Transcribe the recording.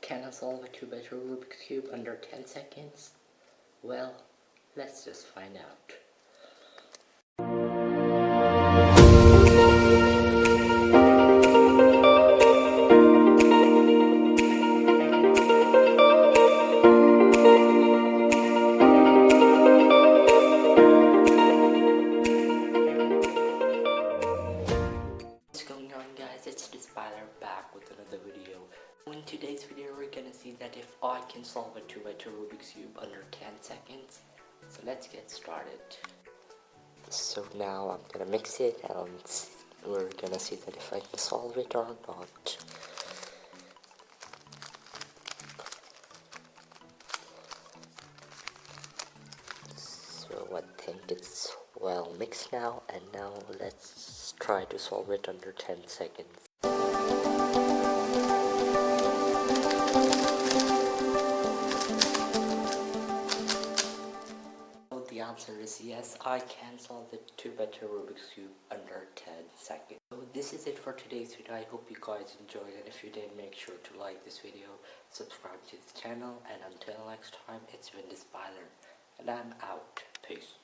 Can I solve a 2x2 Rubik's Cube under 10 seconds? Well, let's just find out. What's going on, guys? It's the Spider back with another video. In today's video we're gonna see that if I can solve a 2x2 Rubik's Cube under 10 seconds. So let's get started. So now I'm gonna mix it and we're gonna see that if I can solve it or not. So I think it's well mixed now, and now let's try to solve it under 10 seconds. So the answer is yes, I can solve the 2x2 Rubik's Cube under 10 seconds. So this is it for today's video. I hope you guys enjoyed it. If you did, make sure to like this video, subscribe to this channel, and until next time, it's been the Spider, and I'm out. Peace.